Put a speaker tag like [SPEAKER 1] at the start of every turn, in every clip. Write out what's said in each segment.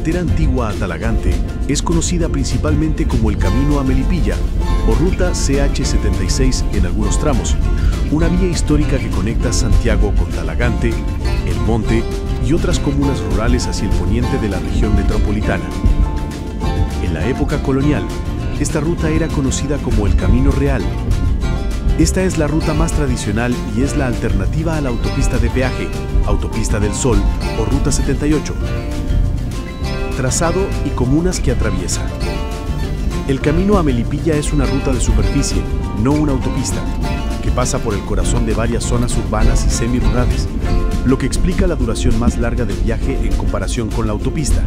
[SPEAKER 1] carretera antigua a Talagante es conocida principalmente como el Camino a Melipilla o Ruta CH76 en algunos tramos, una vía histórica que conecta Santiago con Talagante, El Monte y otras comunas rurales hacia el poniente de la región metropolitana. En la época colonial, esta ruta era conocida como el Camino Real. Esta es la ruta más tradicional y es la alternativa a la autopista de peaje, Autopista del Sol o Ruta 78. Trazado y comunas que atraviesa. El Camino a Melipilla es una ruta de superficie, no una autopista, que pasa por el corazón de varias zonas urbanas y semirurales, lo que explica la duración más larga del viaje en comparación con la autopista.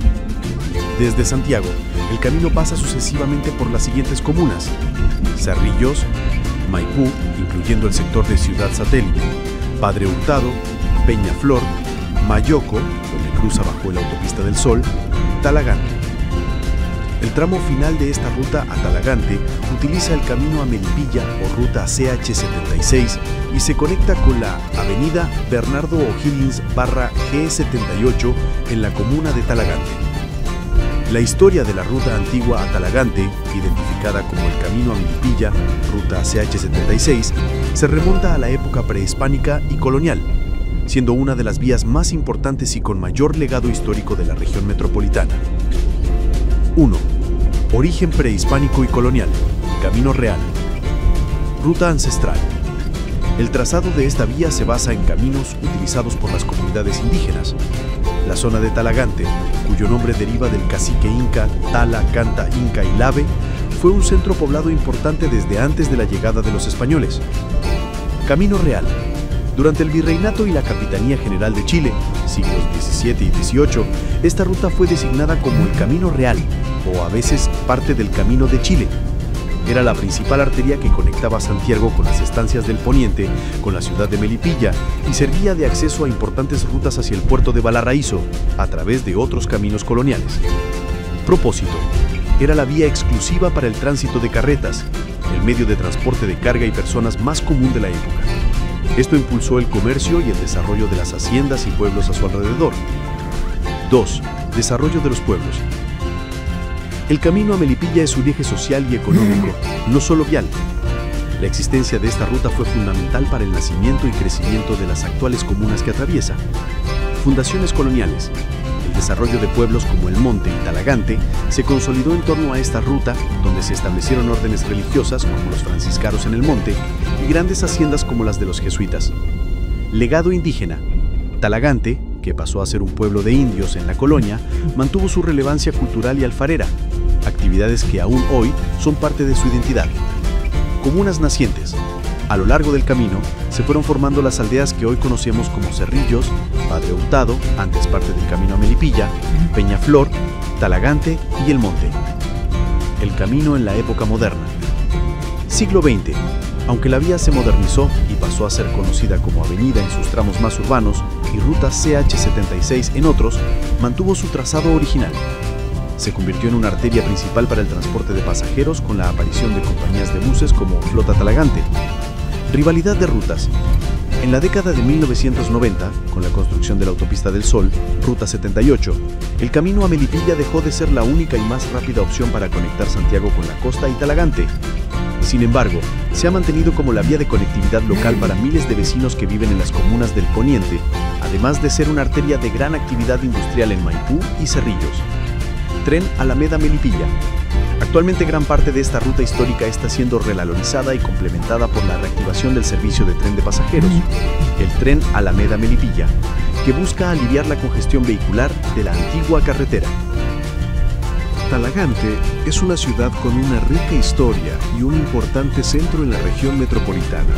[SPEAKER 1] Desde Santiago, el camino pasa sucesivamente por las siguientes comunas: Cerrillos, Maipú, incluyendo el sector de Ciudad Satélite, Padre Hurtado, Peñaflor, Mayoco, donde cruza bajo la Autopista del Sol, Talagante. El tramo final de esta ruta a Talagante utiliza el Camino a Melipilla o Ruta CH76 y se conecta con la Avenida Bernardo O'Higgins /G78 en la comuna de Talagante. La historia de la ruta antigua a Talagante, identificada como el Camino a Melipilla, Ruta CH76, se remonta a la época prehispánica y colonial, siendo una de las vías más importantes y con mayor legado histórico de la región metropolitana. 1. Origen prehispánico y colonial. Camino Real. Ruta ancestral. El trazado de esta vía se basa en caminos utilizados por las comunidades indígenas. La zona de Talagante, cuyo nombre deriva del cacique inca Tala, Canta, Inca y Lave, fue un centro poblado importante desde antes de la llegada de los españoles. Camino Real. Durante el Virreinato y la Capitanía General de Chile, siglos XVII y XVIII, esta ruta fue designada como el Camino Real, o a veces parte del Camino de Chile. Era la principal arteria que conectaba Santiago con las estancias del poniente, con la ciudad de Melipilla, y servía de acceso a importantes rutas hacia el puerto de Valaraíso, a través de otros caminos coloniales. Propósito: era la vía exclusiva para el tránsito de carretas, el medio de transporte de carga y personas más común de la época. Esto impulsó el comercio y el desarrollo de las haciendas y pueblos a su alrededor. 2. Desarrollo de los pueblos. El Camino a Melipilla es un eje social y económico, no solo vial. La existencia de esta ruta fue fundamental para el nacimiento y crecimiento de las actuales comunas que atraviesa. Fundaciones coloniales. El desarrollo de pueblos como El Monte y Talagante se consolidó en torno a esta ruta, donde se establecieron órdenes religiosas como los franciscanos en El Monte y grandes haciendas como las de los jesuitas. Legado indígena. Talagante, que pasó a ser un pueblo de indios en la colonia, mantuvo su relevancia cultural y alfarera, actividades que aún hoy son parte de su identidad. Comunas nacientes. A lo largo del camino se fueron formando las aldeas que hoy conocemos como Cerrillos, Padre Hurtado, antes parte del Camino a Melipilla, Peñaflor, Talagante y El Monte. El camino en la época moderna. Siglo XX. Aunque la vía se modernizó y pasó a ser conocida como avenida en sus tramos más urbanos y ruta CH76 en otros, mantuvo su trazado original. Se convirtió en una arteria principal para el transporte de pasajeros con la aparición de compañías de buses como Flota Talagante. Rivalidad de rutas. En la década de 1990, con la construcción de la Autopista del Sol, Ruta 78, el Camino a Melipilla dejó de ser la única y más rápida opción para conectar Santiago con la costa y Talagante. Sin embargo, se ha mantenido como la vía de conectividad local para miles de vecinos que viven en las comunas del poniente, además de ser una arteria de gran actividad industrial en Maipú y Cerrillos. Tren Alameda-Melipilla. Actualmente gran parte de esta ruta histórica está siendo revalorizada y complementada por la reactivación del servicio de tren de pasajeros, el Tren Alameda-Melipilla, que busca aliviar la congestión vehicular de la antigua carretera. Talagante es una ciudad con una rica historia y un importante centro en la región metropolitana,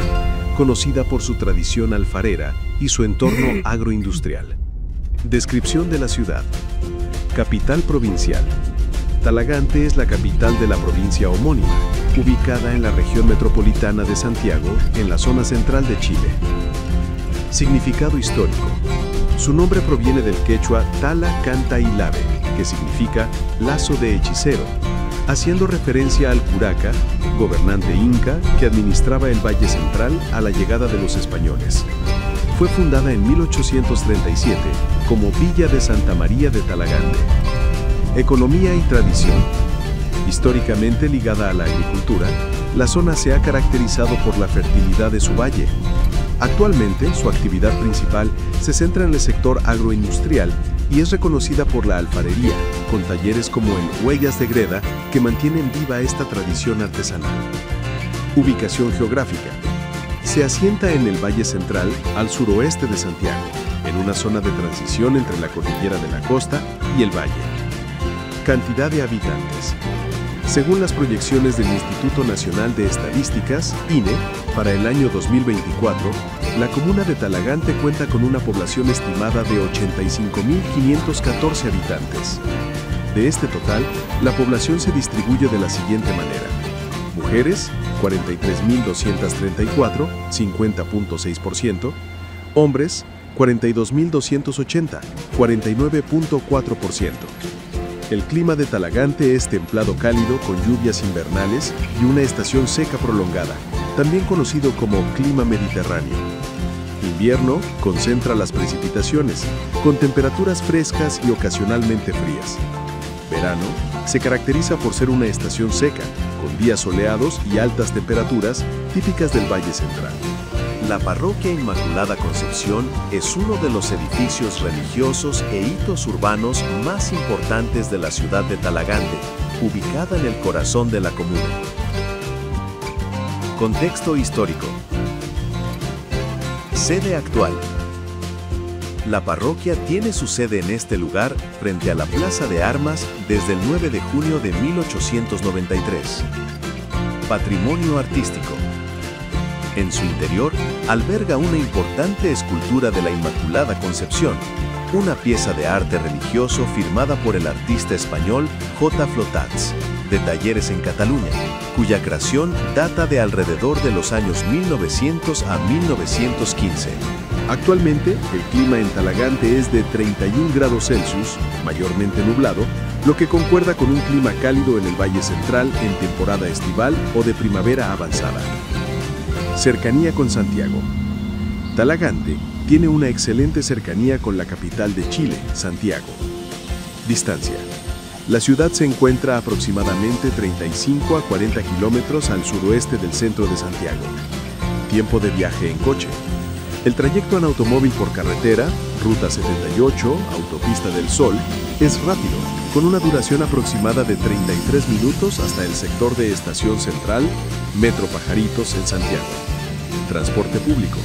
[SPEAKER 1] conocida por su tradición alfarera y su entorno agroindustrial. Descripción de la ciudad. Capital provincial. Talagante es la capital de la provincia homónima, ubicada en la región metropolitana de Santiago, en la zona central de Chile. Significado histórico. Su nombre proviene del quechua Tala, Canta y Lave, que significa lazo de hechicero, haciendo referencia al curaca, gobernante inca que administraba el Valle Central a la llegada de los españoles. Fue fundada en 1837 como Villa de Santa María de Talagante. Economía y tradición. Históricamente ligada a la agricultura, la zona se ha caracterizado por la fertilidad de su valle. Actualmente, su actividad principal se centra en el sector agroindustrial y es reconocida por la alfarería, con talleres como el Huellas de Greda, que mantienen viva esta tradición artesanal. Ubicación geográfica. Se asienta en el Valle Central, al suroeste de Santiago, en una zona de transición entre la cordillera de la costa y el valle. Cantidad de habitantes. Según las proyecciones del Instituto Nacional de Estadísticas, INE, para el año 2024, la comuna de Talagante cuenta con una población estimada de 85.514 habitantes. De este total, la población se distribuye de la siguiente manera. Mujeres, 43.234, 50.6%. Hombres, 42.280, 49.4%. El clima de Talagante es templado cálido con lluvias invernales y una estación seca prolongada, también conocido como clima mediterráneo. Invierno concentra las precipitaciones, con temperaturas frescas y ocasionalmente frías. Verano se caracteriza por ser una estación seca, con días soleados y altas temperaturas típicas del Valle Central. La Parroquia Inmaculada Concepción es uno de los edificios religiosos e hitos urbanos más importantes de la ciudad de Talagante, ubicada en el corazón de la comuna. Contexto histórico. Sede actual. La parroquia tiene su sede en este lugar frente a la Plaza de Armas desde el 9 de junio de 1893. Patrimonio artístico. En su interior alberga una importante escultura de la Inmaculada Concepción, una pieza de arte religioso firmada por el artista español J. Flotats, de Talleres en Cataluña, cuya creación data de alrededor de los años 1900 a 1915. Actualmente, el clima en Talagante es de 31 grados Celsius, mayormente nublado, lo que concuerda con un clima cálido en el Valle Central en temporada estival o de primavera avanzada. Cercanía con Santiago. Talagante tiene una excelente cercanía con la capital de Chile, Santiago. Distancia. La ciudad se encuentra aproximadamente 35 a 40 kilómetros al suroeste del centro de Santiago. Tiempo de viaje en coche. El trayecto en automóvil por carretera, Ruta 78, Autopista del Sol, es rápido, con una duración aproximada de 33 minutos hasta el sector de Estación Central, Metro Pajaritos en Santiago. Transporte público.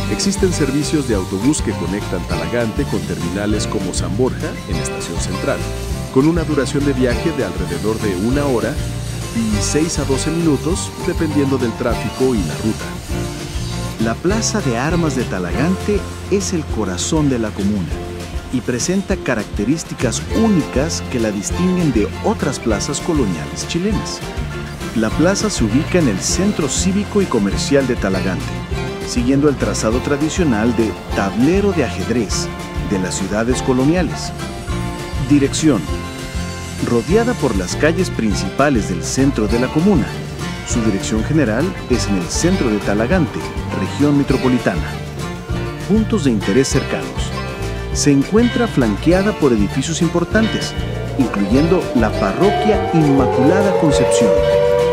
[SPEAKER 1] Existen servicios de autobús que conectan Talagante con terminales como San Borja en Estación Central, con una duración de viaje de alrededor de 1 hora y 6 a 12 minutos, dependiendo del tráfico y la ruta.
[SPEAKER 2] La Plaza de Armas de Talagante es el corazón de la comuna y presenta características únicas que la distinguen de otras plazas coloniales chilenas. La plaza se ubica en el centro cívico y comercial de Talagante, siguiendo el trazado tradicional de tablero de ajedrez de las ciudades coloniales. Dirección. Rodeada por las calles principales del centro de la comuna, su dirección general es en el centro de Talagante, región metropolitana. Puntos de interés cercanos. Se encuentra flanqueada por edificios importantes, incluyendo la Parroquia Inmaculada Concepción,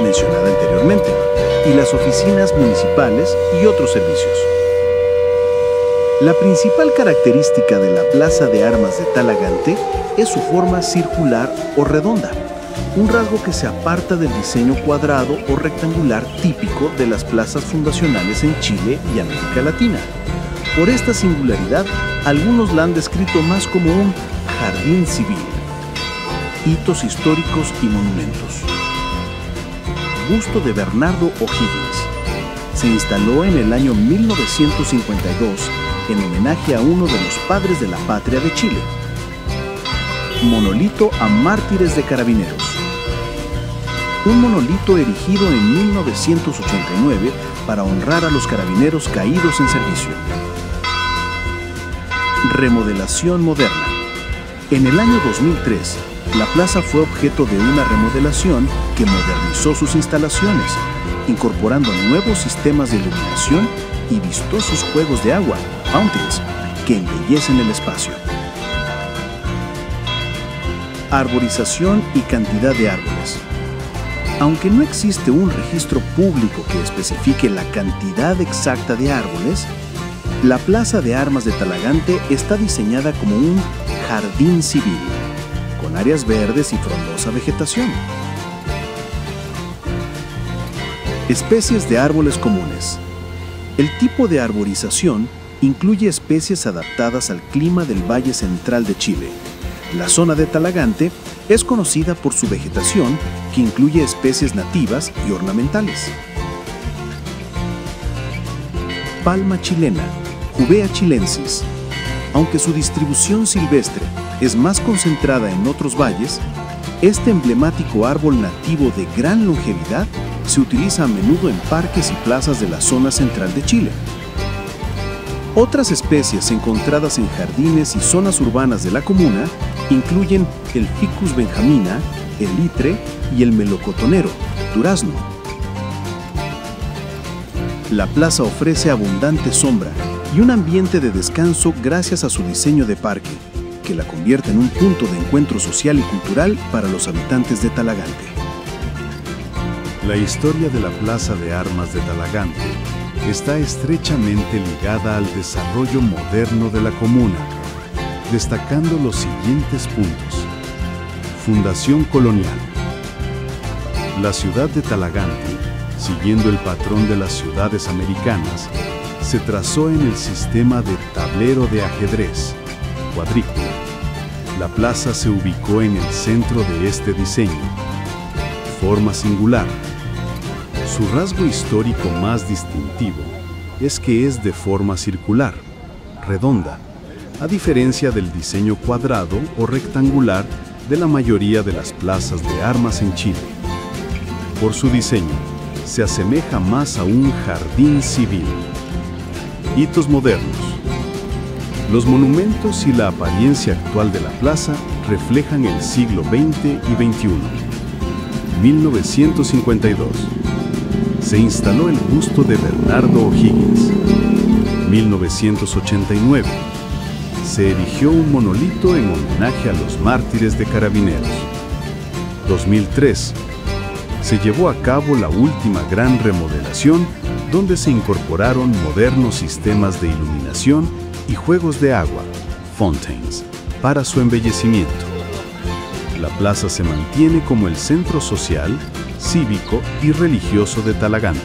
[SPEAKER 2] mencionada anteriormente, y las oficinas municipales y otros servicios. La principal característica de la Plaza de Armas de Talagante es su forma circular o redonda, un rasgo que se aparta del diseño cuadrado o rectangular típico de las plazas fundacionales en Chile y América Latina. Por esta singularidad, algunos la han descrito más como un jardín civil. Hitos históricos y monumentos. Busto de Bernardo O'Higgins. Se instaló en el año 1952 en homenaje a uno de los padres de la patria de Chile. Monolito a mártires de carabineros. Un monolito erigido en 1989 para honrar a los carabineros caídos en servicio. Remodelación moderna. En el año 2003, la plaza fue objeto de una remodelación que modernizó sus instalaciones, incorporando nuevos sistemas de iluminación y vistosos juegos de agua, fountains, que embellecen el espacio. Arborización y cantidad de árboles. Aunque no existe un registro público que especifique la cantidad exacta de árboles, la Plaza de Armas de Talagante está diseñada como un jardín civil, con áreas verdes y frondosa vegetación. Especies de árboles comunes. El tipo de arborización incluye especies adaptadas al clima del Valle Central de Chile. La zona de Talagante es conocida por su vegetación, que incluye especies nativas y ornamentales. Palma chilena, Juvea chilensis. Aunque su distribución silvestre es más concentrada en otros valles, este emblemático árbol nativo de gran longevidad se utiliza a menudo en parques y plazas de la zona central de Chile. Otras especies encontradas en jardines y zonas urbanas de la comuna incluyen el Ficus benjamina, el litre y el melocotonero, durazno. La plaza ofrece abundante sombra y un ambiente de descanso gracias a su diseño de parque, que la convierte en un punto de encuentro social y cultural para los habitantes de Talagante.
[SPEAKER 1] La historia de la Plaza de Armas de Talagante está estrechamente ligada al desarrollo moderno de la comuna, destacando los siguientes puntos. Fundación colonial. La ciudad de Talagante, siguiendo el patrón de las ciudades americanas, se trazó en el sistema de tablero de ajedrez, cuadrícula. La plaza se ubicó en el centro de este diseño. Forma singular. Su rasgo histórico más distintivo es que es de forma circular, redonda, a diferencia del diseño cuadrado o rectangular de la mayoría de las plazas de armas en Chile. Por su diseño, se asemeja más a un jardín civil. Hitos modernos. Los monumentos y la apariencia actual de la plaza reflejan el siglo XX y XXI. 1952. Se instaló el busto de Bernardo O'Higgins. 1989. Se erigió un monolito en homenaje a los mártires de Carabineros. 2003. Se llevó a cabo la última gran remodelación, donde se incorporaron modernos sistemas de iluminación y juegos de agua, fountains, para su embellecimiento. La plaza se mantiene como el centro social, cívico y religioso de Talagante.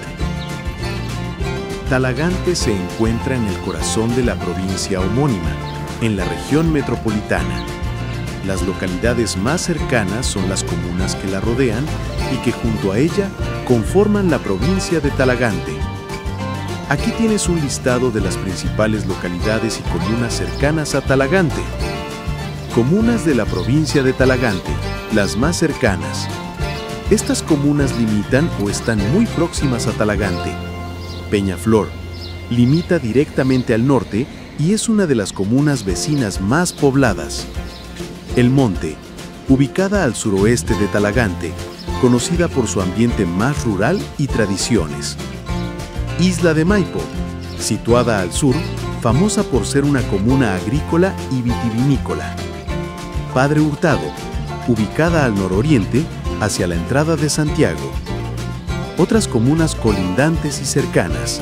[SPEAKER 3] Talagante se encuentra en el corazón de la provincia homónima, en la región metropolitana. Las localidades más cercanas son las comunas que la rodean y que junto a ella conforman la provincia de Talagante. Aquí tienes un listado de las principales localidades y comunas cercanas a Talagante. Comunas de la provincia de Talagante, las más cercanas. Estas comunas limitan o están muy próximas a Talagante. Peñaflor limita directamente al norte y es una de las comunas vecinas más pobladas. El Monte, ubicada al suroeste de Talagante, conocida por su ambiente más rural y tradiciones. Isla de Maipo, situada al sur, famosa por ser una comuna agrícola y vitivinícola. Padre Hurtado, ubicada al nororiente, hacia la entrada de Santiago. Otras comunas colindantes y cercanas.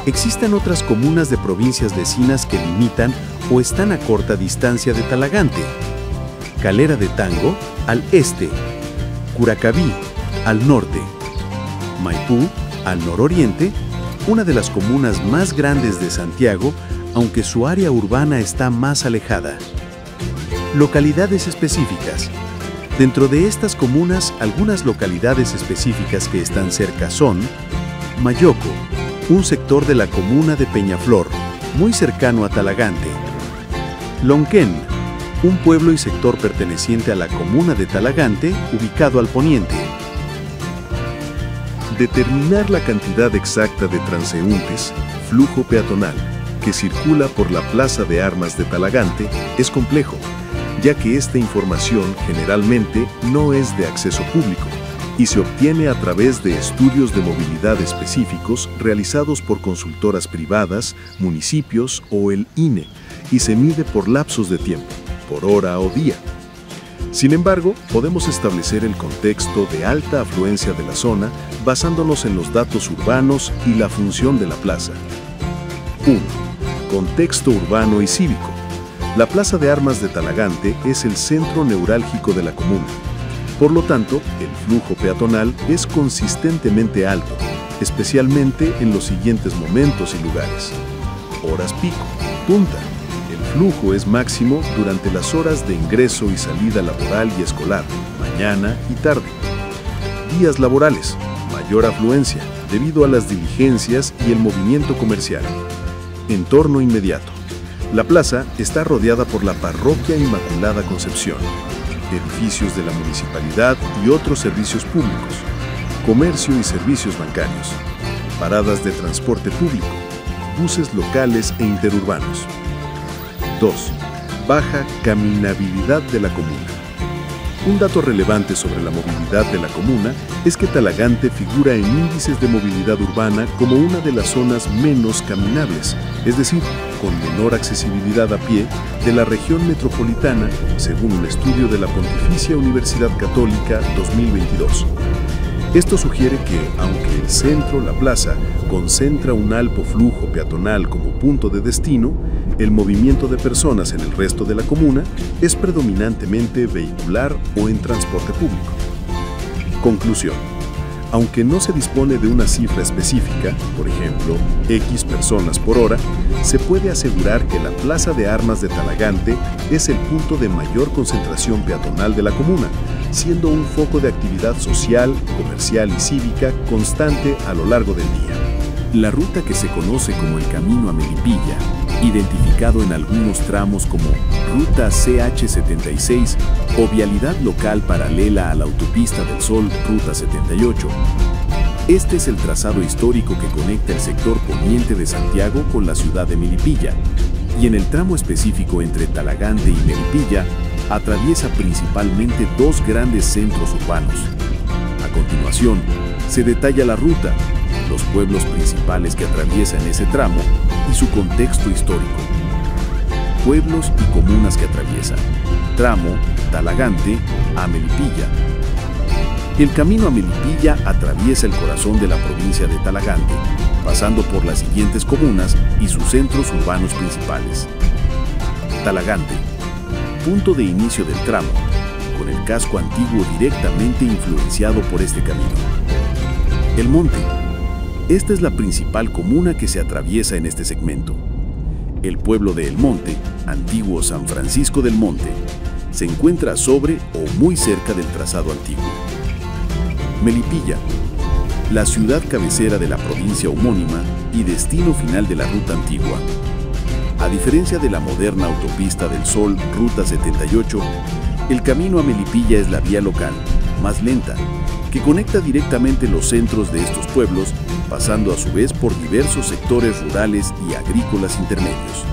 [SPEAKER 3] Existen otras comunas de provincias vecinas que limitan o están a corta distancia de Talagante. Calera de Tango, al este. Curacaví, al norte. Maipú, al nororiente, una de las comunas más grandes de Santiago, aunque su área urbana está más alejada. Localidades específicas. Dentro de estas comunas, algunas localidades específicas que están cerca son Mayoco, un sector de la comuna de Peñaflor, muy cercano a Talagante. Lonquén, un pueblo y sector perteneciente a la comuna de Talagante, ubicado al poniente.
[SPEAKER 1] Determinar la cantidad exacta de transeúntes, flujo peatonal, que circula por la Plaza de Armas de Talagante es complejo, ya que esta información generalmente no es de acceso público y se obtiene a través de estudios de movilidad específicos realizados por consultoras privadas, municipios o el INE, y se mide por lapsos de tiempo, por hora o día.
[SPEAKER 3] Sin embargo, podemos establecer el contexto de alta afluencia de la zona basándonos en los datos urbanos y la función de la plaza. 1. Contexto urbano y cívico. La Plaza de Armas de Talagante es el centro neurálgico de la comuna. Por lo tanto, el flujo peatonal es consistentemente alto, especialmente en los siguientes momentos y lugares. Horas pico, punta. El flujo es máximo durante las horas de ingreso y salida laboral y escolar, mañana y tarde. Días laborales, mayor afluencia, debido a las diligencias y el movimiento comercial. Entorno inmediato. La plaza está rodeada por la Parroquia Inmaculada Concepción, edificios de la municipalidad y otros servicios públicos, comercio y servicios bancarios, paradas de transporte público, buses locales e interurbanos. 2. Baja caminabilidad de la comuna. Un dato relevante sobre la movilidad de la comuna es que Talagante figura en índices de movilidad urbana como una de las zonas menos caminables, es decir, con menor accesibilidad a pie de la región metropolitana, según un estudio de la Pontificia Universidad Católica 2022. Esto sugiere que, aunque el centro, la plaza, concentra un alto flujo peatonal como punto de destino, el movimiento de personas en el resto de la comuna es predominantemente vehicular o en transporte público. Conclusión. Aunque no se dispone de una cifra específica, por ejemplo, X personas por hora, se puede asegurar que la Plaza de Armas de Talagante es el punto de mayor concentración peatonal de la comuna, siendo un foco de actividad social, comercial y cívica constante a lo largo del día.
[SPEAKER 1] La ruta que se conoce como el Camino a Melipilla, identificado en algunos tramos como Ruta CH76 o vialidad local paralela a la Autopista del Sol, Ruta 78. Este es el trazado histórico que conecta el sector poniente de Santiago con la ciudad de Melipilla, y en el tramo específico entre Talagante y Melipilla, atraviesa principalmente dos grandes centros urbanos. A continuación, se detalla la ruta, los pueblos principales que atraviesan ese tramo y su contexto histórico. Pueblos y comunas que atraviesan. Tramo Talagante a Melipilla. El camino a Melipilla atraviesa el corazón de la provincia de Talagante, pasando por las siguientes comunas y sus centros urbanos principales. Talagante, punto de inicio del tramo, con el casco antiguo directamente influenciado por este camino. El Monte. Esta es la principal comuna que se atraviesa en este segmento. El pueblo de El Monte, antiguo San Francisco del Monte, se encuentra sobre o muy cerca del trazado antiguo. Melipilla, la ciudad cabecera de la provincia homónima y destino final de la ruta antigua. A diferencia de la moderna Autopista del Sol, Ruta 78, el camino a Melipilla es la vía local, más lenta, que conecta directamente los centros de estos pueblos, pasando a su vez por diversos sectores rurales y agrícolas intermedios.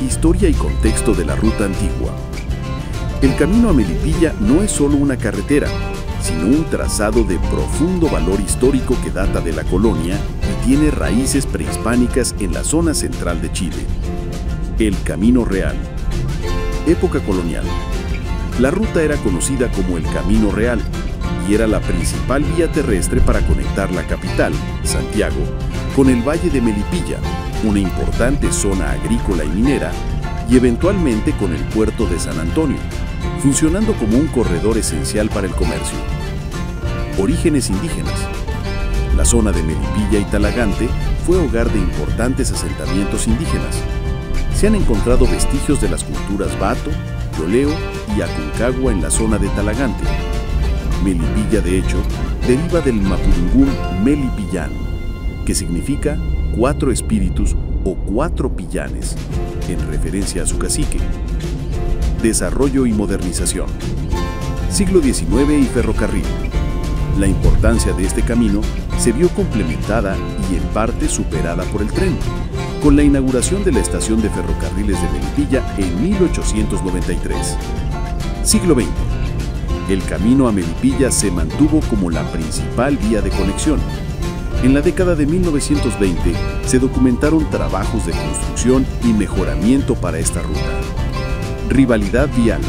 [SPEAKER 1] Historia y contexto de la ruta antigua. El camino a Melipilla no es solo una carretera, sino un trazado de profundo valor histórico que data de la colonia y tiene raíces prehispánicas en la zona central de Chile. El Camino Real. Época colonial. La ruta era conocida como el Camino Real y era la principal vía terrestre para conectar la capital, Santiago, con el valle de Melipilla, una importante zona agrícola y minera, y eventualmente con el puerto de San Antonio, funcionando como un corredor esencial para el comercio. Orígenes indígenas. La zona de Melipilla y Talagante fue hogar de importantes asentamientos indígenas. Se han encontrado vestigios de las culturas Bato, Yoleo y Aconcagua en la zona de Talagante. Melipilla, de hecho, deriva del mapudungún Melipillán, que significa 4 espíritus o 4 pillanes, en referencia a su cacique. Desarrollo y modernización. Siglo XIX y ferrocarril. La importancia de este camino se vio complementada y en parte superada por el tren, con la inauguración de la estación de ferrocarriles de Melipilla en 1893. Siglo XX. El camino a Melipilla se mantuvo como la principal vía de conexión. En la década de 1920 se documentaron trabajos de construcción y mejoramiento para esta ruta. Rivalidad vial.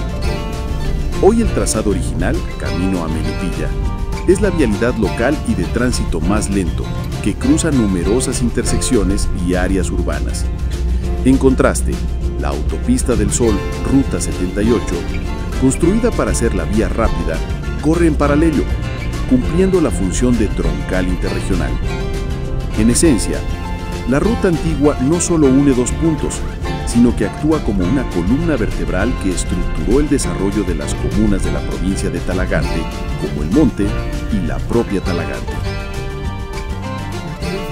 [SPEAKER 3] Hoy el trazado original, camino a Melipilla, es la vialidad local y de tránsito más lento, que cruza numerosas intersecciones y áreas urbanas. En contraste, la Autopista del Sol, Ruta 78, construida para ser la vía rápida, corre en paralelo, cumpliendo la función de troncal interregional. En esencia, la ruta antigua no solo une dos puntos, sino que actúa como una columna vertebral que estructuró el desarrollo de las comunas de la provincia de Talagante, como El Monte y la propia Talagante.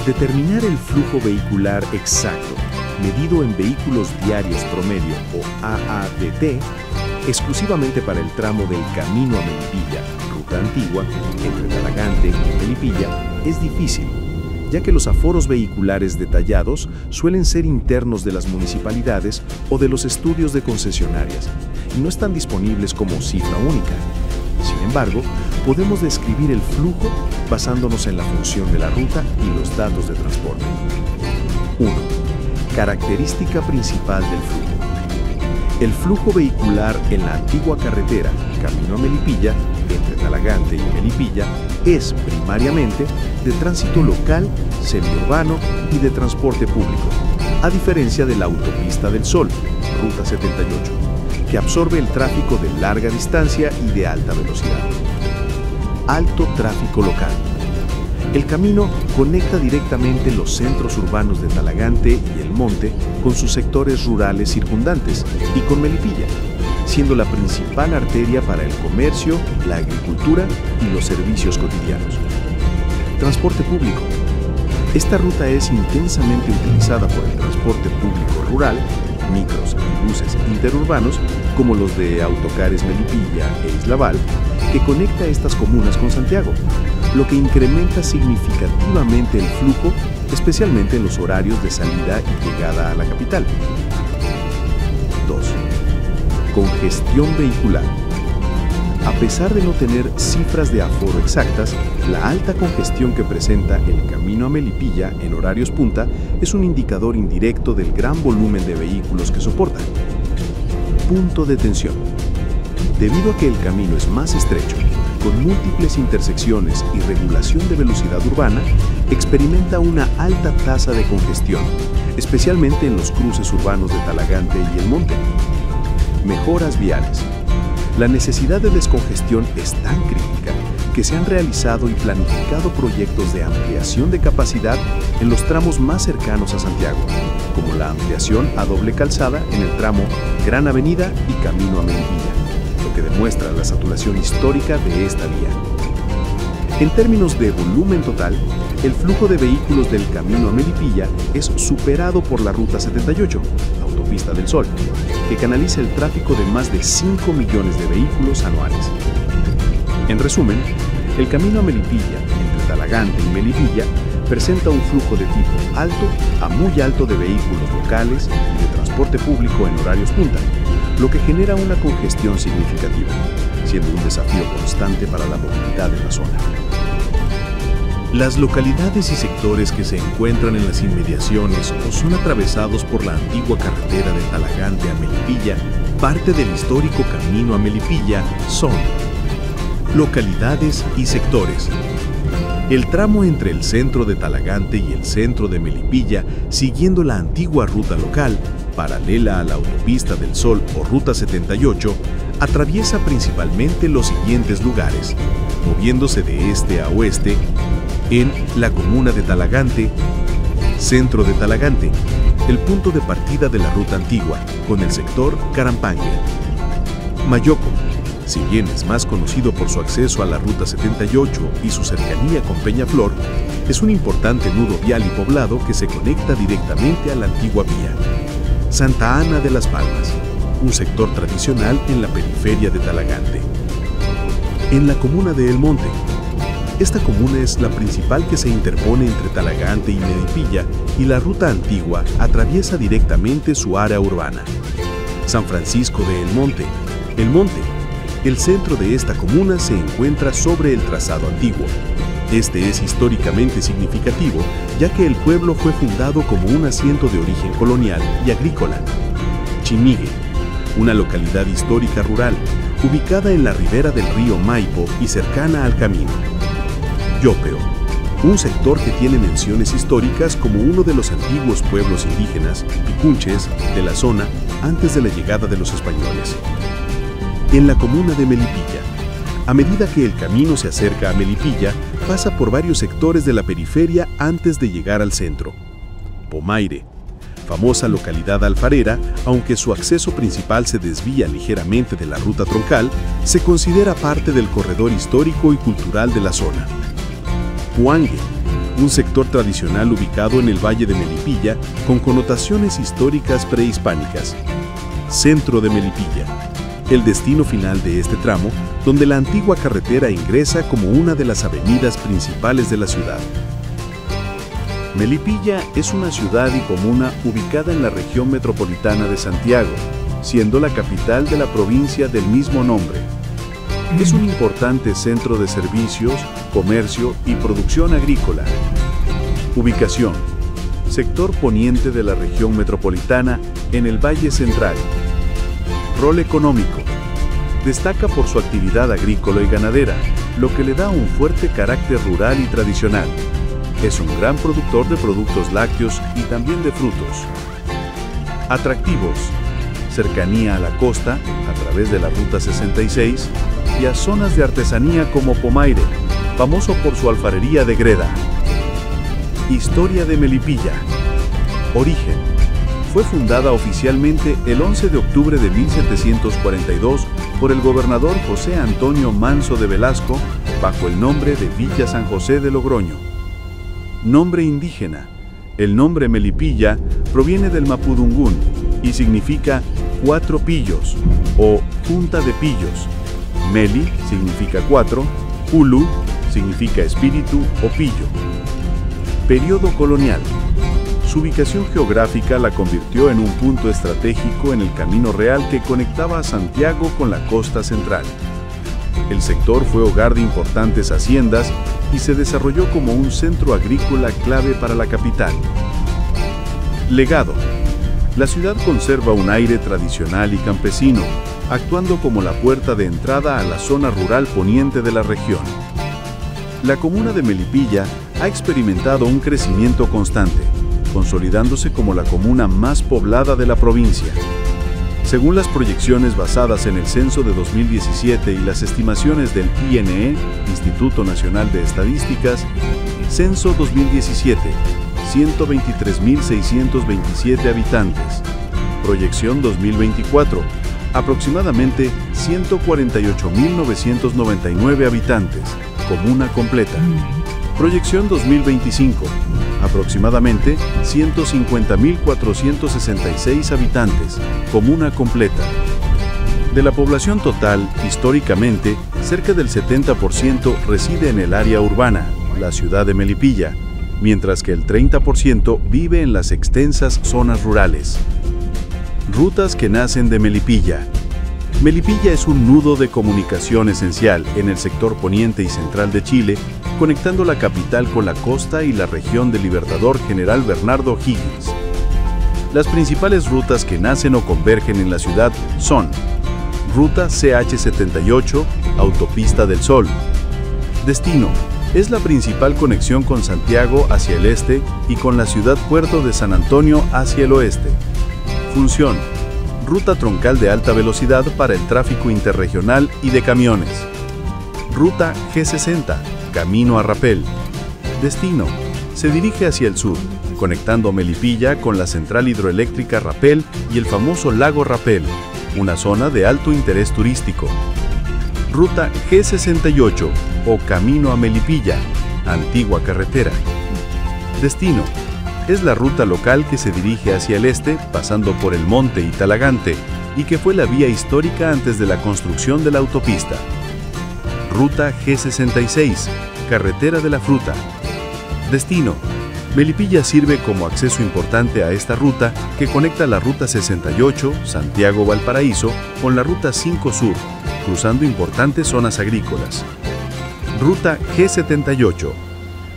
[SPEAKER 1] Determinar el flujo vehicular exacto, medido en vehículos diarios promedio o AADT, exclusivamente para el tramo del camino a Melipilla, ruta antigua, entre Talagante y Melipilla, es difícil, ya que los aforos vehiculares detallados suelen ser internos de las municipalidades o de los estudios de concesionarias y no están disponibles como cifra única. Sin embargo, podemos describir el flujo basándonos en la función de la ruta y los datos de transporte. 1. Característica principal del flujo. El flujo vehicular en la antigua carretera camino a Melipilla, entre Talagante y Melipilla, es primariamente de tránsito local, semiurbano y de transporte público, a diferencia de la Autopista del Sol, Ruta 78, que absorbe el tráfico de larga distancia y de alta velocidad. Alto tráfico local. El camino conecta directamente los centros urbanos de Talagante y El Monte con sus sectores rurales circundantes y con Melipilla, siendo la principal arteria para el comercio, la agricultura y los servicios cotidianos. Transporte público. Esta ruta es intensamente utilizada por el transporte público rural, micros y buses interurbanos, como los de Autocares Melipilla e Islabal, que conecta estas comunas con Santiago, lo que incrementa significativamente el flujo, especialmente en los horarios de salida y llegada a la capital. 2. Congestión vehicular. A pesar de no tener cifras de aforo exactas, la alta congestión que presenta el camino a Melipilla en horarios punta es un indicador indirecto del gran volumen de vehículos que soporta. Punto de tensión. Debido a que el camino es más estrecho, con múltiples intersecciones y regulación de velocidad urbana, experimenta una alta tasa de congestión, especialmente en los cruces urbanos de Talagante y El Monte. Mejoras viales. La necesidad de descongestión es tan crítica que se han realizado y planificado proyectos de ampliación de capacidad en los tramos más cercanos a Santiago, como la ampliación a doble calzada en el tramo Gran Avenida y Camino a Melipilla, lo que demuestra la saturación histórica de esta vía. En términos de volumen total, el flujo de vehículos del camino a Melipilla es superado por la Ruta 78, Autopista del Sol, que canaliza el tráfico de más de 5 millones de vehículos anuales. En resumen, el camino a Melipilla, entre Talagante y Melipilla, presenta un flujo de tipo alto a muy alto de vehículos locales y de transporte público en horarios punta, lo que genera una congestión significativa, siendo un desafío constante para la movilidad en la zona. Las localidades y sectores que se encuentran en las inmediaciones o son atravesados por la antigua carretera de Talagante a Melipilla, parte del histórico camino a Melipilla, son localidades y sectores. El tramo entre el centro de Talagante y el centro de Melipilla, siguiendo la antigua ruta local, paralela a la Autopista del Sol o Ruta 78, atraviesa principalmente los siguientes lugares, moviéndose de este a oeste, en la comuna de Talagante, centro de Talagante, el punto de partida de la ruta antigua, con el sector Carampangue. Mayoco, si bien es más conocido por su acceso a la Ruta 78 y su cercanía con Peñaflor, es un importante nudo vial y poblado que se conecta directamente a la antigua vía. Santa Ana de las Palmas, un sector tradicional en la periferia de Talagante. En la comuna de El Monte. Esta comuna es la principal que se interpone entre Talagante y Melipilla y la ruta antigua atraviesa directamente su área urbana. San Francisco de El Monte. El Monte. El centro de esta comuna se encuentra sobre el trazado antiguo. Este es históricamente significativo, ya que el pueblo fue fundado como un asiento de origen colonial y agrícola. Chimigue, una localidad histórica rural, ubicada en la ribera del río Maipo y cercana al camino. Yopeo, un sector que tiene menciones históricas como uno de los antiguos pueblos indígenas, picunches, de la zona antes de la llegada de los españoles. En la comuna de Melipilla, a medida que el camino se acerca a Melipilla, pasa por varios sectores de la periferia antes de llegar al centro. Pomaire, famosa localidad alfarera, aunque su acceso principal se desvía ligeramente de la ruta troncal, se considera parte del corredor histórico y cultural de la zona. Huangue, un sector tradicional ubicado en el valle de Melipilla con connotaciones históricas prehispánicas. Centro de Melipilla, el destino final de este tramo, donde la antigua carretera ingresa como una de las avenidas principales de la ciudad. Melipilla es una ciudad y comuna ubicada en la región metropolitana de Santiago, siendo la capital de la provincia del mismo nombre. Es un importante centro de servicios, comercio y producción agrícola. Ubicación: sector poniente de la región metropolitana en el Valle Central. Rol económico: destaca por su actividad agrícola y ganadera, lo que le da un fuerte carácter rural y tradicional. Es un gran productor de productos lácteos y también de frutos. Atractivos: cercanía a la costa a través de la Ruta 66 y a zonas de artesanía como Pomaire, famoso por su alfarería de greda. Historia de Melipilla. Origen: fue fundada oficialmente el 11 de octubre de 1742 por el gobernador José Antonio Manso de Velasco bajo el nombre de Villa San José de Logroño. Nombre indígena: el nombre Melipilla proviene del mapudungún y significa 4 pillos o junta de pillos. Meli significa 4, Ulu significa espíritu o pillo. Período colonial: su ubicación geográfica la convirtió en un punto estratégico en el camino real que conectaba a Santiago con la costa central. El sector fue hogar de importantes haciendas y se desarrolló como un centro agrícola clave para la capital. Legado: la ciudad conserva un aire tradicional y campesino, actuando como la puerta de entrada a la zona rural poniente de la región. La comuna de Melipilla ha experimentado un crecimiento constante, consolidándose como la comuna más poblada de la provincia. Según las proyecciones basadas en el censo de 2017 y las estimaciones del INE, Instituto Nacional de Estadísticas, censo 2017, 123.627 habitantes. Proyección 2024, aproximadamente 148.999 habitantes, comuna completa. Proyección 2025, aproximadamente 150.466 habitantes, comuna completa. De la población total, históricamente, cerca del 70% reside en el área urbana, la ciudad de Melipilla, mientras que el 30% vive en las extensas zonas rurales. Rutas que nacen de Melipilla. Melipilla es un nudo de comunicación esencial en el sector poniente y central de Chile, conectando la capital con la costa y la región del Libertador General Bernardo Higgins. Las principales rutas que nacen o convergen en la ciudad son: Ruta CH78, Autopista del Sol. Destino: es la principal conexión con Santiago hacia el este y con la ciudad puerto de San Antonio hacia el oeste. Función: ruta troncal de alta velocidad para el tráfico interregional y de camiones. Ruta G60, camino a Rapel. Destino: se dirige hacia el sur, conectando Melipilla con la central hidroeléctrica Rapel y el famoso lago Rapel, una zona de alto interés turístico. Ruta G68 o camino a Melipilla, antigua carretera. Destino: es la ruta local que se dirige hacia el este, pasando por el monte y Talagante, y que fue la vía histórica antes de la construcción de la autopista. Ruta G66, carretera de la fruta. Destino: Melipilla sirve como acceso importante a esta ruta que conecta la Ruta 68, Santiago-Valparaíso, con la Ruta 5 Sur, cruzando importantes zonas agrícolas. Ruta G78.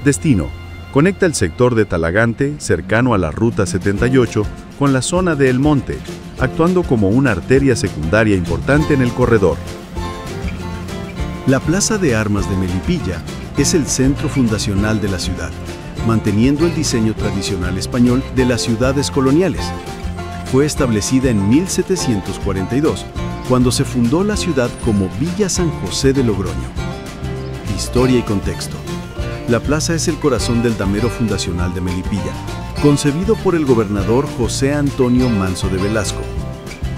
[SPEAKER 1] Destino: conecta el sector de Talagante, cercano a la Ruta 78, con la zona de El Monte, actuando como una arteria secundaria importante en el corredor.
[SPEAKER 2] La Plaza de Armas de Melipilla es el centro fundacional de la ciudad, manteniendo el diseño tradicional español de las ciudades coloniales. Fue establecida en 1742, cuando se fundó la ciudad como Villa San José de Logroño. Historia y contexto. La plaza es el corazón del damero fundacional de Melipilla, concebido por el gobernador José Antonio Manso de Velasco.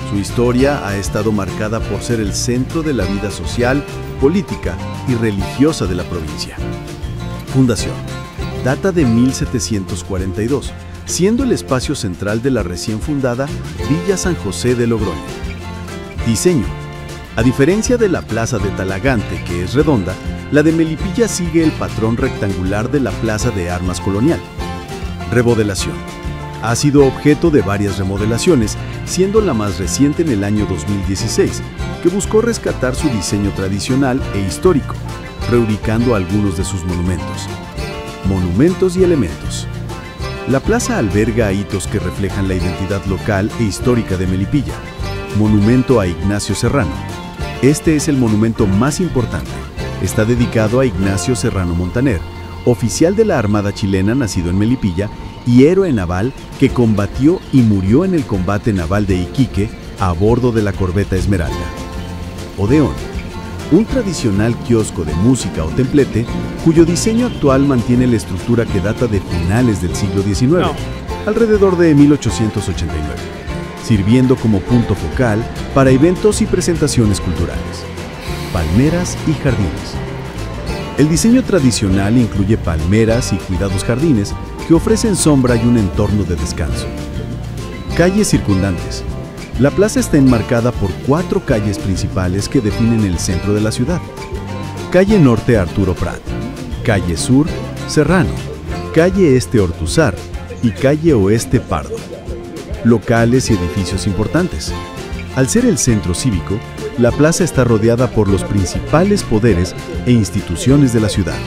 [SPEAKER 2] Su historia ha estado marcada por ser el centro de la vida social, política y religiosa de la provincia. Fundación. Data de 1742, siendo el espacio central de la recién fundada Villa San José de Logroño. Diseño. A diferencia de la plaza de Talagante, que es redonda, la de Melipilla sigue el patrón rectangular de la Plaza de Armas colonial. Remodelación. Ha sido objeto de varias remodelaciones, siendo la más reciente en el año 2016, que buscó rescatar su diseño tradicional e histórico, reubicando algunos de sus monumentos. Monumentos y elementos. La plaza alberga hitos que reflejan la identidad local e histórica de Melipilla. Monumento a Ignacio Serrano. Este es el monumento más importante. Está dedicado a Ignacio Serrano Montaner, oficial de la Armada chilena nacido en Melipilla y héroe naval que combatió y murió en el combate naval de Iquique a bordo de la corbeta Esmeralda. Odeón. Un tradicional kiosco de música o templete cuyo diseño actual mantiene la estructura que data de finales del siglo XIX, alrededor de 1889, sirviendo como punto focal para eventos y presentaciones culturales. Palmeras y jardines. El diseño tradicional incluye palmeras y cuidados jardines que ofrecen sombra y un entorno de descanso. Calles circundantes. La plaza está enmarcada por 4 calles principales que definen el centro de la ciudad. Calle Norte Arturo Prat, Calle Sur Serrano, Calle Este Ortúzar y Calle Oeste Pardo. Locales y edificios importantes. Al ser el centro cívico, la plaza está rodeada por los principales poderes e instituciones de la ciudad.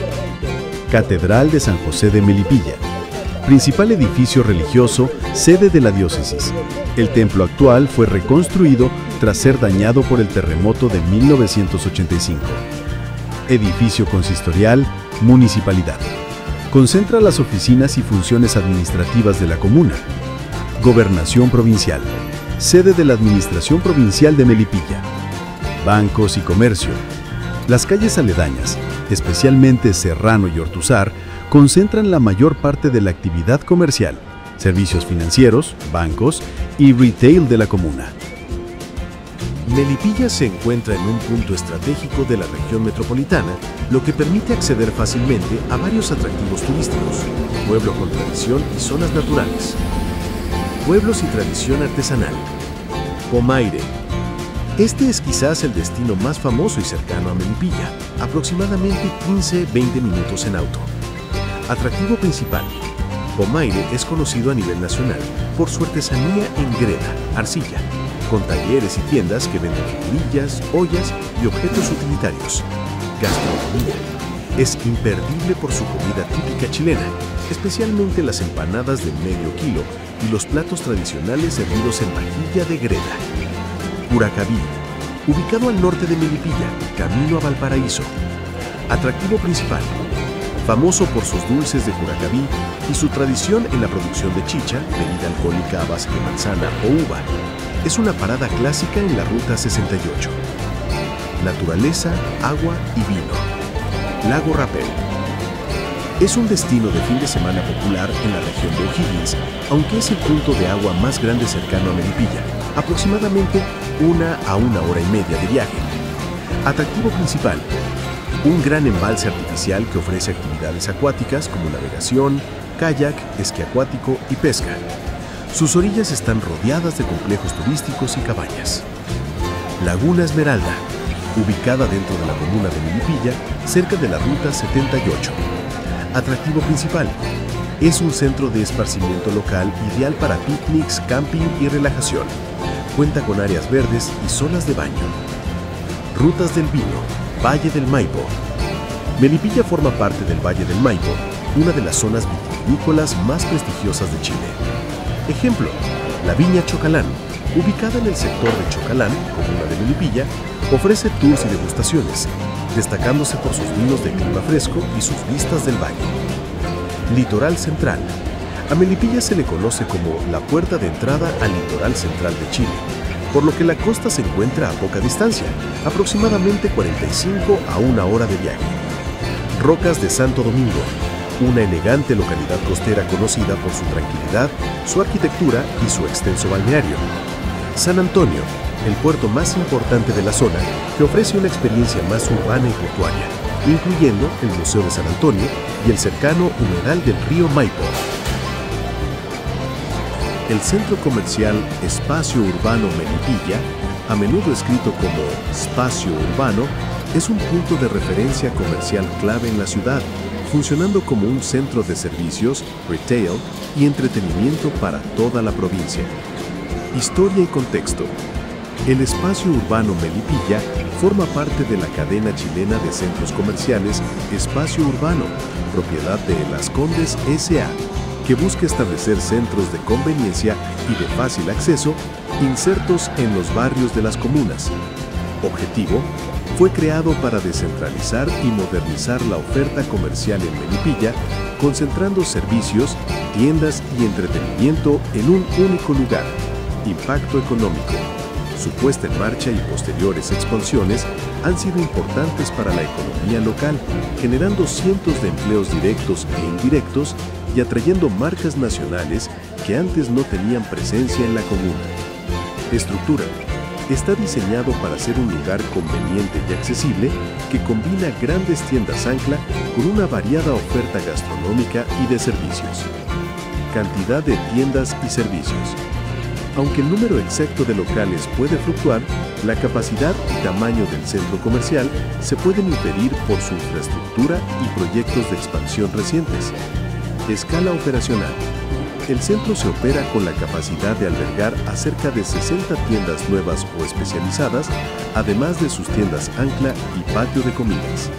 [SPEAKER 2] Catedral de San José de Melipilla. Principal edificio religioso, sede de la diócesis. El templo actual fue reconstruido tras ser dañado por el terremoto de 1985. Edificio consistorial, municipalidad. Concentra las oficinas y funciones administrativas de la comuna. Gobernación provincial. Sede de la Administración Provincial de Melipilla. Bancos y comercio. Las calles aledañas, especialmente Serrano y Ortúzar, concentran la mayor parte de la actividad comercial, servicios financieros, bancos y retail de la comuna.
[SPEAKER 3] Melipilla se encuentra en un punto estratégico de la región metropolitana, lo que permite acceder fácilmente a varios atractivos turísticos, pueblo con tradición y zonas naturales. Pueblos y tradición artesanal. Pomaire. Este es quizás el destino más famoso y cercano a Melipilla, aproximadamente 15-20 minutos en auto. Atractivo principal. Pomaire es conocido a nivel nacional por su artesanía en greda, arcilla, con talleres y tiendas que venden figurillas, ollas y objetos utilitarios. Gastronomía. Es imperdible por su comida típica chilena, especialmente las empanadas de medio kilo y los platos tradicionales servidos en vajilla de greda. Curacaví. Ubicado al norte de Melipilla, camino a Valparaíso. Atractivo principal. Famoso por sus dulces de Curacaví y su tradición en la producción de chicha, bebida alcohólica a base de manzana o uva. Es una parada clásica en la Ruta 68. Naturaleza, agua y vino. Lago Rapel. Es un destino de fin de semana popular en la región de O'Higgins, aunque es el punto de agua más grande cercano a Melipilla, aproximadamente 1 a 1 hora y media de viaje. Atractivo principal. Un gran embalse artificial que ofrece actividades acuáticas como navegación, kayak, esquí acuático y pesca. Sus orillas están rodeadas de complejos turísticos y cabañas. Laguna Esmeralda, ubicada dentro de la comuna de Melipilla, cerca de la Ruta 78. Atractivo principal. Es un centro de esparcimiento local ideal para picnics, camping y relajación. Cuenta con áreas verdes y zonas de baño. Rutas del Vino, Valle del Maipo. Melipilla forma parte del Valle del Maipo, una de las zonas vitivinícolas más prestigiosas de Chile. Ejemplo, la Viña Chocalán,
[SPEAKER 1] ubicada en el sector de Chocalán, comuna de Melipilla, ofrece tours y degustaciones, destacándose por sus vinos de clima fresco y sus vistas del valle. Litoral Central. A Melipilla se le conoce como la puerta de entrada al litoral central de Chile, por lo que la costa se encuentra a poca distancia, aproximadamente 45 a 1 hora de viaje. Rocas de Santo Domingo, una elegante localidad costera conocida por su tranquilidad, su arquitectura y su extenso balneario. San Antonio, el puerto más importante de la zona, que ofrece una experiencia más urbana y portuaria, incluyendo el Museo de San Antonio y el cercano humedal del río Maipo. El centro comercial Espacio Urbano Melipilla, a menudo escrito como Espacio Urbano, es un punto de referencia comercial clave en la ciudad, funcionando como un centro de servicios, retail y entretenimiento para toda la provincia. Historia y contexto. El Espacio Urbano Melipilla forma parte de la cadena chilena de centros comerciales Espacio Urbano, propiedad de Las Condes S.A., que busca establecer centros de conveniencia y de fácil acceso insertos en los barrios de las comunas. Objetivo: fue creado para descentralizar y modernizar la oferta comercial en Melipilla, concentrando servicios, tiendas y entretenimiento en un único lugar. Impacto económico. Su puesta en marcha y posteriores expansiones han sido importantes para la economía local, generando cientos de empleos directos e indirectos y atrayendo marcas nacionales que antes no tenían presencia en la comuna. Estructura. Está diseñado para ser un lugar conveniente y accesible que combina grandes tiendas ancla con una variada oferta gastronómica y de servicios. Cantidad de tiendas y servicios. Aunque el número exacto de locales puede fluctuar, la capacidad y tamaño del centro comercial se pueden inferir por su infraestructura y proyectos de expansión recientes. Escala operacional. El centro se opera con la capacidad de albergar a cerca de 60 tiendas nuevas o especializadas, además de sus tiendas ancla y patio de comidas.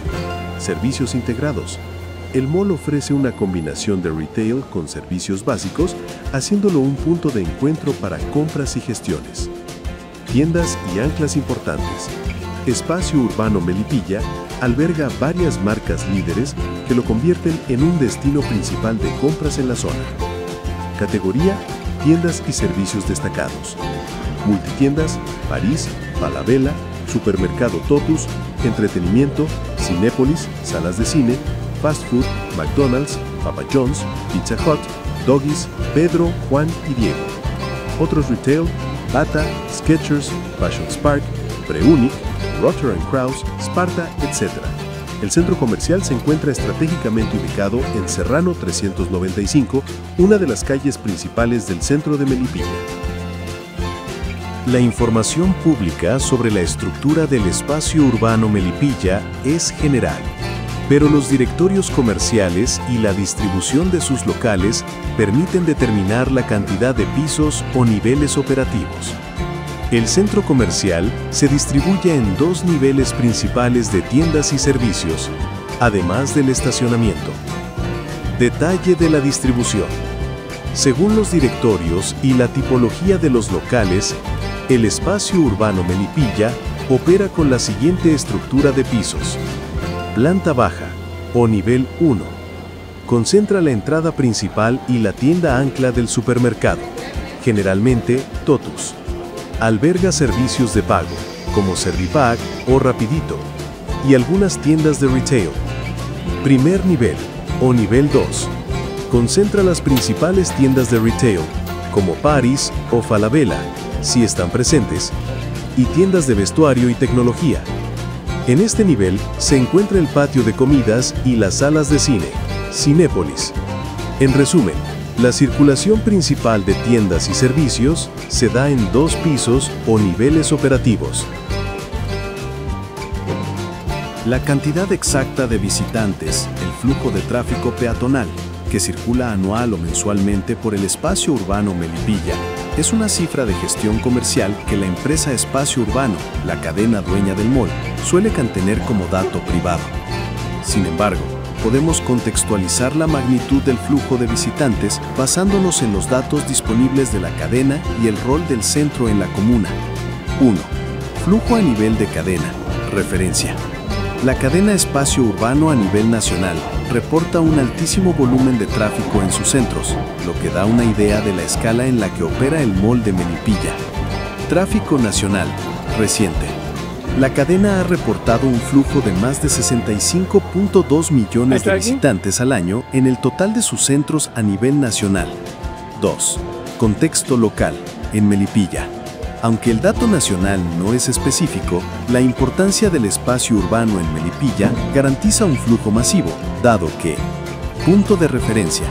[SPEAKER 1] Servicios integrados. El mall ofrece una combinación de retail con servicios básicos, haciéndolo un punto de encuentro para compras y gestiones. Tiendas y anclas importantes. Espacio Urbano Melipilla alberga varias marcas líderes que lo convierten en un destino principal de compras en la zona. Categoría: tiendas y servicios destacados. Multitiendas: París, Falabella, Supermercado Totus, Entretenimiento, Cinépolis, salas de cine, Fast Food, McDonald's, Papa John's, Pizza Hut, Doggies, Pedro, Juan y Diego. Otros retail: Bata, Skechers, Fashion Spark, Preunic, Rotter & Krauss, Sparta, etc. El centro comercial se encuentra estratégicamente ubicado en Serrano 395, una de las calles principales del centro de Melipilla. La información pública sobre la estructura del espacio urbano Melipilla es general, pero los directorios comerciales y la distribución de sus locales permiten determinar la cantidad de pisos o niveles operativos. El centro comercial se distribuye en 2 niveles principales de tiendas y servicios, además del estacionamiento. Detalle de la distribución. Según los directorios y la tipología de los locales, el espacio urbano Melipilla opera con la siguiente estructura de pisos. Planta baja, o nivel 1. Concentra la entrada principal y la tienda ancla del supermercado, generalmente Totus. Alberga servicios de pago, como Servipack o Rapidito, y algunas tiendas de retail. Primer nivel, o nivel 2. Concentra las principales tiendas de retail, como Paris o Falabella, si están presentes, y tiendas de vestuario y tecnología. En este nivel se encuentra el patio de comidas y las salas de cine, Cinépolis. En resumen, la circulación principal de tiendas y servicios se da en 2 pisos o niveles operativos. La cantidad exacta de visitantes, el flujo de tráfico peatonal, que circula anual o mensualmente por el espacio urbano Melipilla, es una cifra de gestión comercial que la empresa Espacio Urbano, la cadena dueña del mall, suele mantener como dato privado. Sin embargo,
[SPEAKER 3] podemos contextualizar la magnitud del flujo de visitantes basándonos en los datos disponibles de la cadena y el rol del centro en la comuna. 1. Flujo a nivel de cadena. Referencia. La cadena Espacio Urbano a nivel nacional reporta un altísimo volumen de tráfico en sus centros, lo que da una idea de la escala en la que opera el mall de Melipilla. Tráfico nacional. Reciente. La cadena ha reportado un flujo de más de 65.2 millones de visitantes al año en el total de sus centros a nivel nacional. 2. Contexto local. En Melipilla. Aunque el dato nacional no es específico, la importancia del espacio urbano en Melipilla garantiza un flujo masivo, dado que, punto de referencia,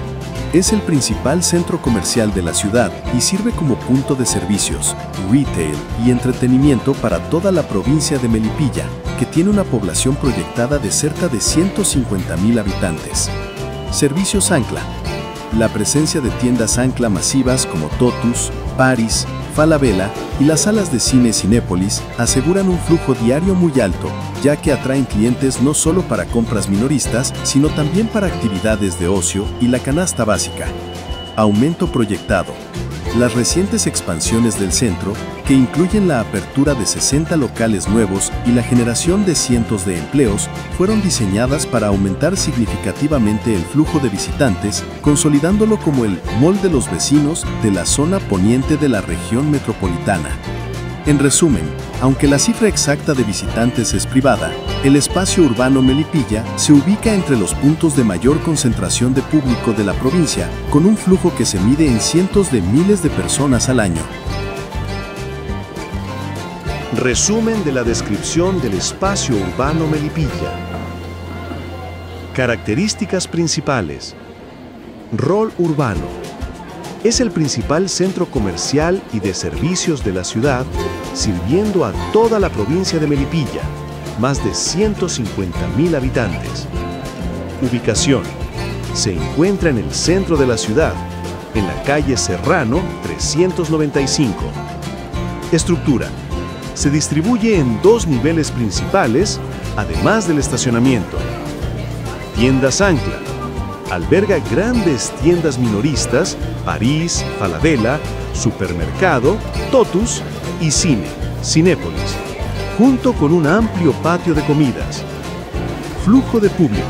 [SPEAKER 3] es el principal centro comercial de la ciudad y sirve como punto de servicios, retail y entretenimiento para toda la provincia de Melipilla, que tiene una población proyectada de cerca de 150.000 habitantes. Servicios ancla. La presencia de tiendas ancla masivas como Totus, Paris, Falabella y las salas de cine Cinépolis aseguran un flujo diario muy alto, ya que atraen clientes no solo para compras minoristas, sino también para actividades de ocio y la canasta básica. Aumento proyectado. Las recientes expansiones del centro, que incluyen la apertura de 60 locales nuevos y la generación de cientos de empleos, fueron diseñadas para aumentar significativamente el flujo de visitantes, consolidándolo como el mall de los vecinos de la zona poniente de la región metropolitana. En resumen, aunque la cifra exacta de visitantes es privada, el espacio urbano Melipilla se ubica entre los puntos de mayor concentración de público de la provincia, con un flujo que se mide en cientos de miles de personas al año.
[SPEAKER 2] Resumen de la descripción del espacio urbano Melipilla. Características principales. Rol urbano. Es el principal centro comercial y de servicios de la ciudad, sirviendo a toda la provincia de Melipilla, más de 150.000 habitantes. Ubicación. Se encuentra en el centro de la ciudad, en la calle Serrano 395. Estructura. Se distribuye en 2 niveles principales, además del estacionamiento. Tiendas ancla. Alberga grandes tiendas minoristas, París, Falabella, supermercado, Totus y cine, Cinépolis, junto con un amplio patio de comidas. Flujo de público.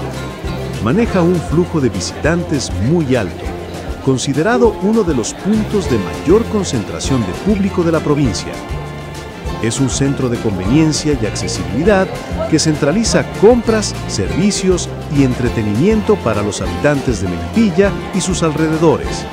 [SPEAKER 2] Maneja un flujo de visitantes muy alto, considerado uno de los puntos de mayor concentración de público de la provincia. Es un centro de conveniencia y accesibilidad que centraliza compras, servicios y entretenimiento para los habitantes de Melipilla y sus alrededores.